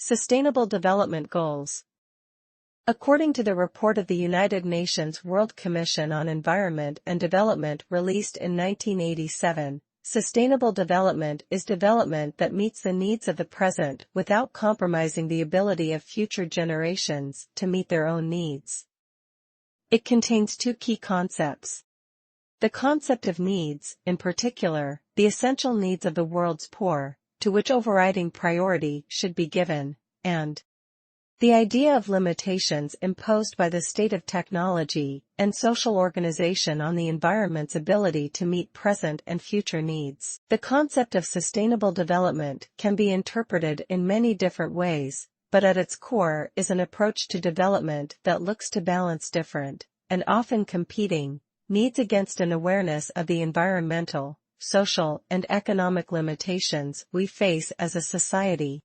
Sustainable Development Goals. According to the report of the United Nations World Commission on Environment and Development released in 1987, sustainable development is development that meets the needs of the present without compromising the ability of future generations to meet their own needs. It contains two key concepts. The concept of needs, in particular, the essential needs of the world's poor, to which overriding priority should be given, and the idea of limitations imposed by the state of technology and social organization on the environment's ability to meet present and future needs. The concept of sustainable development can be interpreted in many different ways, but at its core is an approach to development that looks to balance different, and often competing, needs against an awareness of the environmental, social, and economic limitations we face as a society.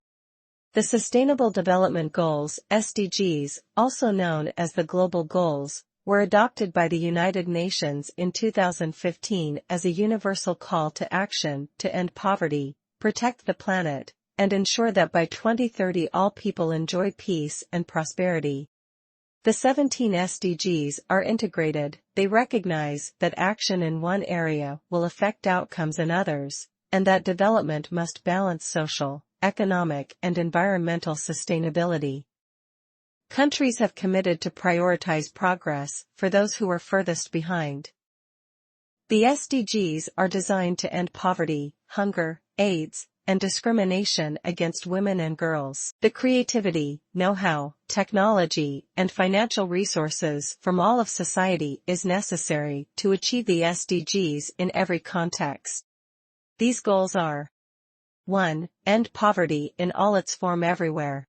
The Sustainable Development Goals (SDGs), also known as the Global Goals, were adopted by the United Nations in 2015 as a universal call to action to end poverty, protect the planet, and ensure that by 2030 all people enjoy peace and prosperity. The 17 SDGs are integrated. They recognize that action in one area will affect outcomes in others, and that development must balance social, economic, and environmental sustainability. Countries have committed to prioritize progress for those who are furthest behind. The SDGs are designed to end poverty, hunger, AIDS, and discrimination against women and girls. The creativity, know-how, technology, and financial resources from all of society is necessary to achieve the SDGs in every context. These goals are: 1. End poverty in all its form everywhere.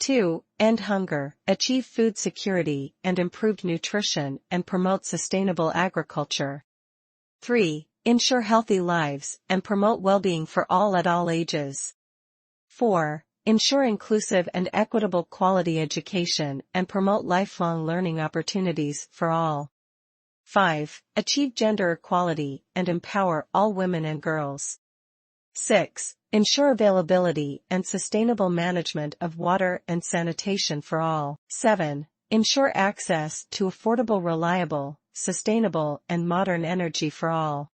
2. End hunger, achieve food security and improved nutrition and promote sustainable agriculture. 3. Ensure healthy lives and promote well-being for all at all ages. 4. Ensure inclusive and equitable quality education and promote lifelong learning opportunities for all. 5. Achieve gender equality and empower all women and girls. 6. Ensure availability and sustainable management of water and sanitation for all. 7. Ensure access to affordable, reliable, sustainable, and modern energy for all.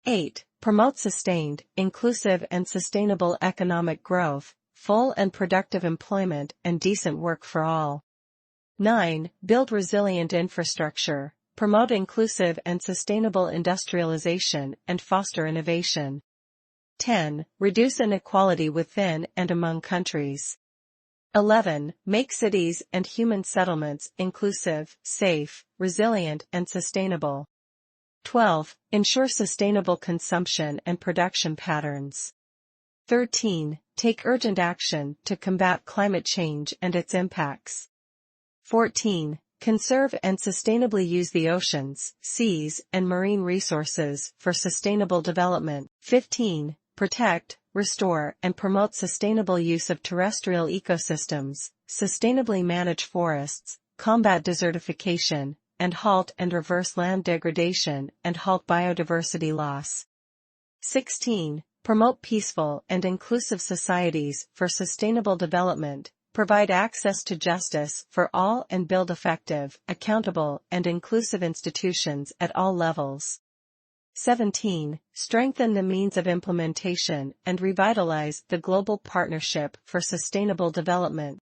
8. Promote sustained, inclusive and sustainable economic growth, full and productive employment and decent work for all. 9. Build resilient infrastructure, promote inclusive and sustainable industrialization and foster innovation. 10. Reduce inequality within and among countries. 11. Make cities and human settlements inclusive, safe, resilient, and sustainable. 12. Ensure sustainable consumption and production patterns. 13. Take urgent action to combat climate change and its impacts. 14. Conserve and sustainably use the oceans, seas, and marine resources for sustainable development. 15. Protect, restore, and promote sustainable use of terrestrial ecosystems, sustainably manage forests, combat desertification, and halt and reverse land degradation and halt biodiversity loss. 16. Promote peaceful and inclusive societies for sustainable development, provide access to justice for all and build effective, accountable, and inclusive institutions at all levels. 17. Strengthen the means of implementation and revitalize the Global Partnership for Sustainable Development.